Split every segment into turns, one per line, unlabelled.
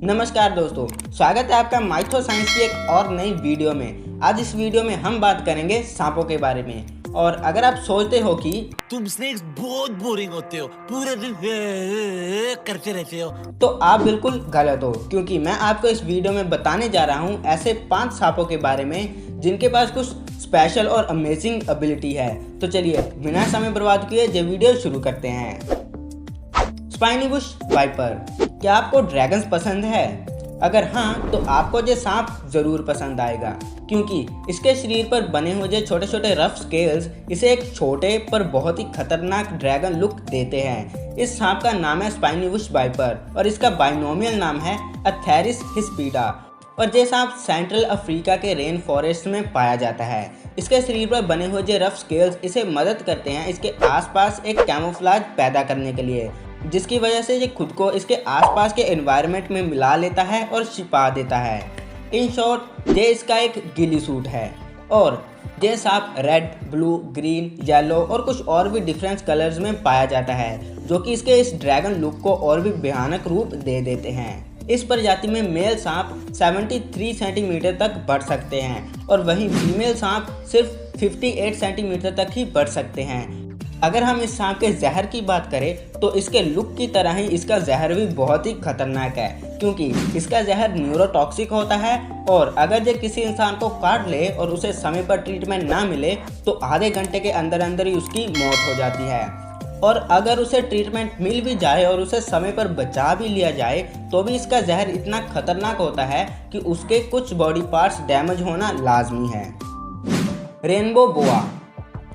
नमस्कार दोस्तों, स्वागत है आपका माइथो साइंस की एक और नई वीडियो में। आज इस वीडियो में हम बात करेंगे सांपों के बारे में। और अगर आप सोचते हो कि
तुम स्नेक्स बहुत बोरिंग होते हो, पूरे दिन करते रहते हो,
तो आप बिल्कुल गलत हो, क्योंकि मैं आपको इस वीडियो में बताने जा रहा हूँ ऐसे 5 सांपों के बारे में जिनके पास कुछ स्पेशल और अमेजिंग एबिलिटी है। तो चलिए बिना समय बर्बाद किए ये वीडियो शुरू करते हैं। स्पाइनी बुश वाइपर, क्या आपको ड्रैगन्स पसंद है? अगर हाँ तो आपको ये सांप जरूर पसंद आएगा, क्योंकि इसके शरीर पर बने हुए छोटे छोटे रफ स्केल्स इसे एक छोटे पर बहुत ही खतरनाक ड्रैगन लुक देते हैं। इस सांप का नाम है स्पाइनी बुश वाइपर और इसका बाइनोमियल नाम है एथेरिस हिस्पीडा। और ये सांप सेंट्रल अफ्रीका के रेन फॉरेस्ट में पाया जाता है। इसके शरीर पर बने हुए जो रफ स्केल्स इसे मदद करते हैं इसके आसपास एक कैमोफ्लेज पैदा करने के लिए, जिसकी वजह से ये खुद को इसके आसपास के एनवायरनमेंट में मिला लेता है और छिपा देता है। इन शॉर्ट ये इसका एक गिली सूट है। और ये सांप रेड, ब्लू, ग्रीन, येलो और कुछ और भी डिफरेंट कलर्स में पाया जाता है, जो कि इसके इस ड्रैगन लुक को और भी भयानक रूप दे देते हैं। इस प्रजाति में मेल सांप 73 सेंटीमीटर तक बढ़ सकते हैं और वहीं फीमेल सांप सिर्फ 58 सेंटीमीटर तक ही बढ़ सकते हैं। अगर हम इस सांप के जहर की बात करें तो इसके लुक की तरह ही इसका जहर भी बहुत ही खतरनाक है, क्योंकि इसका जहर न्यूरोटॉक्सिक होता है और अगर ये किसी इंसान को काट ले और उसे समय पर ट्रीटमेंट ना मिले तो आधे घंटे के अंदर अंदर ही उसकी मौत हो जाती है। और अगर उसे ट्रीटमेंट मिल भी जाए और उसे समय पर बचा भी लिया जाए तो भी इसका जहर इतना खतरनाक होता है कि उसके कुछ बॉडी पार्ट्स डैमेज होना लाजमी है। रेनबो बोआ,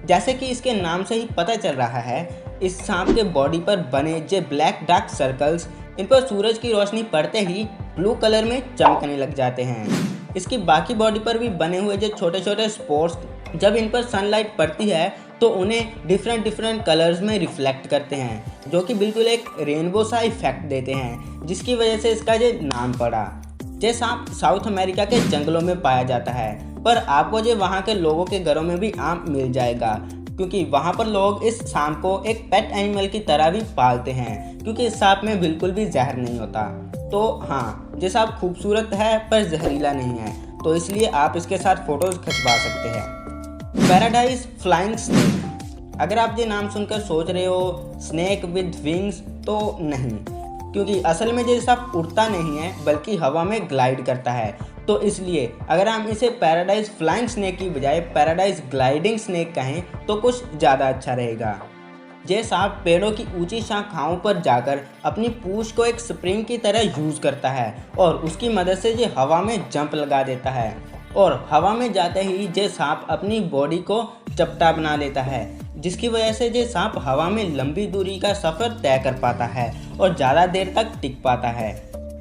जैसे कि इसके नाम से ही पता चल रहा है, इस सांप के बॉडी पर बने जो ब्लैक डार्क सर्कल्स इन पर सूरज की रोशनी पड़ते ही ब्लू कलर में चमकने लग जाते हैं। इसकी बाकी बॉडी पर भी बने हुए जो छोटे छोटे स्पॉट्स जब इन पर सनलाइट पड़ती है तो उन्हें डिफरेंट कलर्स में रिफ्लेक्ट करते हैं, जो कि बिल्कुल एक रेनबो सा इफेक्ट देते हैं, जिसकी वजह से इसका ये नाम पड़ा। ये सांप साउथ अमेरिका के जंगलों में पाया जाता है, पर आपको ये वहाँ के लोगों के घरों में भी आम मिल जाएगा, क्योंकि वहाँ पर लोग इस सांप को एक पेट एनिमल की तरह भी पालते हैं, क्योंकि इस सांप में बिल्कुल भी जहर नहीं होता। तो हाँ, ये सांप खूबसूरत है पर जहरीला नहीं है, तो इसलिए आप इसके साथ फोटोज खिंचवा सकते हैं। पैराडाइज फ्लाइंग स्नेक, अगर आप ये नाम सुनकर सोच रहे हो स्नेक विद विंग्स, तो नहीं, क्योंकि असल में ये सांप उड़ता नहीं है बल्कि हवा में ग्लाइड करता है। तो इसलिए अगर हम इसे पैराडाइज फ्लाइंग स्नेक की बजाय पैराडाइज ग्लाइडिंग स्नेक कहें तो कुछ ज़्यादा अच्छा रहेगा। ये सांप पेड़ों की ऊंची शाखाओं पर जाकर अपनी पूंछ को एक स्प्रिंग की तरह यूज़ करता है और उसकी मदद से ये हवा में जंप लगा देता है और हवा में जाते ही ये सांप अपनी बॉडी को चपटा बना लेता है, जिसकी वजह से ये सांप हवा में लंबी दूरी का सफ़र तय कर पाता है और ज़्यादा देर तक टिक पाता है।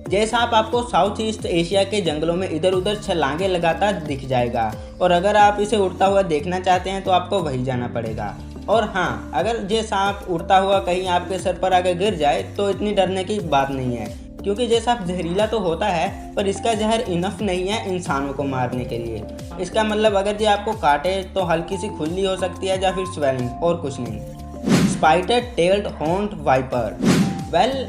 ये सांप आपको साउथ ईस्ट एशिया के जंगलों में इधर उधर छलांगे लगाता दिख जाएगा और अगर आप इसे उड़ता हुआ देखना चाहते हैं तो आपको वहीं जाना पड़ेगा। और हाँ, अगर ये सांप उड़ता हुआ कहीं आपके सर पर आकर गिर जाए तो इतनी डरने की बात नहीं है, क्योंकि ये सांप जहरीला तो होता है पर इसका जहर इनफ नहीं है इंसानों को मारने के लिए। इसका मतलब अगर ये आपको काटे तो हल्की सी खुजली हो सकती है या फिर स्वेलिंग, और कुछ नहीं। स्पाइडर टेल्ड हॉर्न्ड वाइपर,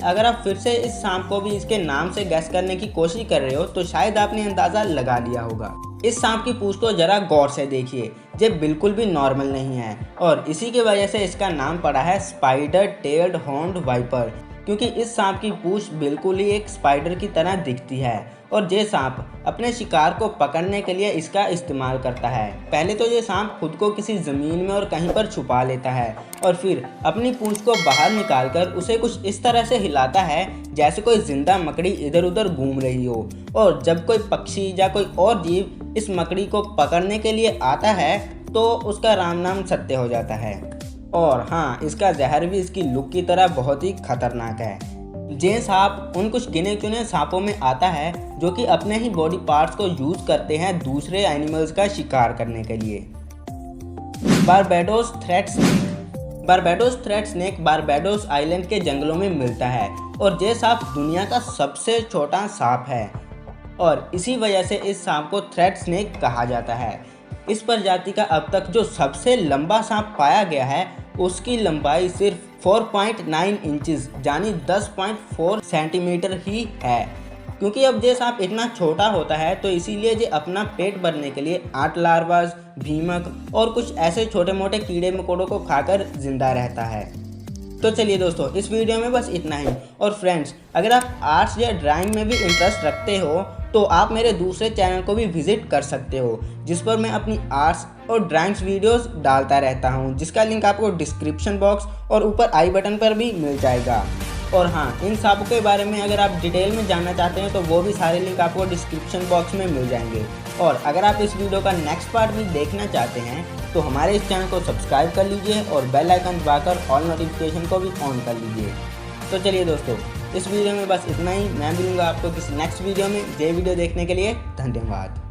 अगर आप फिर से इस सांप को भी इसके नाम से गैस करने की कोशिश कर रहे हो तो शायद आपने अंदाज़ा लगा लिया होगा। इस सांप की पूंछ को जरा गौर से देखिए, ये बिल्कुल भी नॉर्मल नहीं है और इसी की वजह से इसका नाम पड़ा है स्पाइडर टेल्ड हॉर्न्ड वाइपर, क्योंकि इस सांप की पूंछ बिल्कुल ही एक स्पाइडर की तरह दिखती है और ये सांप अपने शिकार को पकड़ने के लिए इसका इस्तेमाल करता है। पहले तो ये सांप खुद को किसी ज़मीन में और कहीं पर छुपा लेता है और फिर अपनी पूंछ को बाहर निकालकर उसे कुछ इस तरह से हिलाता है जैसे कोई जिंदा मकड़ी इधर उधर घूम रही हो, और जब कोई पक्षी या कोई और जीव इस मकड़ी को पकड़ने के लिए आता है तो उसका राम नाम सत्य हो जाता है। और हाँ, इसका जहर भी इसकी लुक की तरह बहुत ही खतरनाक है। ये सांप उन कुछ गिने चुने सांपों में आता है जो कि अपने ही बॉडी पार्ट्स को यूज करते हैं दूसरे एनिमल्स का शिकार करने के लिए। Barbados threat snake, Barbados threat snake Barbados island के जंगलों में मिलता है और ये सांप दुनिया का सबसे छोटा सांप है और इसी वजह से इस सांप को थ्रेट स्नेक कहा जाता है। इस प्रजाति का अब तक जो सबसे लंबा सांप पाया गया है उसकी लंबाई सिर्फ 4.9 इंचेस यानी 10.4 सेंटीमीटर ही है। क्योंकि अब ये सांप इतना छोटा होता है तो इसीलिए ये अपना पेट भरने के लिए आंट लार्वास, भीमक और कुछ ऐसे छोटे मोटे कीड़े मकोड़ों को खाकर जिंदा रहता है। तो चलिए दोस्तों, इस वीडियो में बस इतना ही। और फ्रेंड्स, अगर आप आर्ट्स या ड्राइंग में भी इंटरेस्ट रखते हो तो आप मेरे दूसरे चैनल को भी विजिट कर सकते हो, जिस पर मैं अपनी आर्ट्स और ड्राइंग्स वीडियोस डालता रहता हूं, जिसका लिंक आपको डिस्क्रिप्शन बॉक्स और ऊपर आई बटन पर भी मिल जाएगा। और हाँ, इन सांपों के बारे में अगर आप डिटेल में जानना चाहते हैं तो वो भी सारे लिंक आपको डिस्क्रिप्शन बॉक्स में मिल जाएंगे। और अगर आप इस वीडियो का नेक्स्ट पार्ट भी देखना चाहते हैं तो हमारे इस चैनल को सब्सक्राइब कर लीजिए और बेल आइकन दबाकर ऑल नोटिफिकेशन को भी ऑन कर लीजिए। तो चलिए दोस्तों, इस वीडियो में बस इतना ही। मैं मिलूंगा आपको किसी नेक्स्ट वीडियो में। ये वीडियो देखने के लिए धन्यवाद।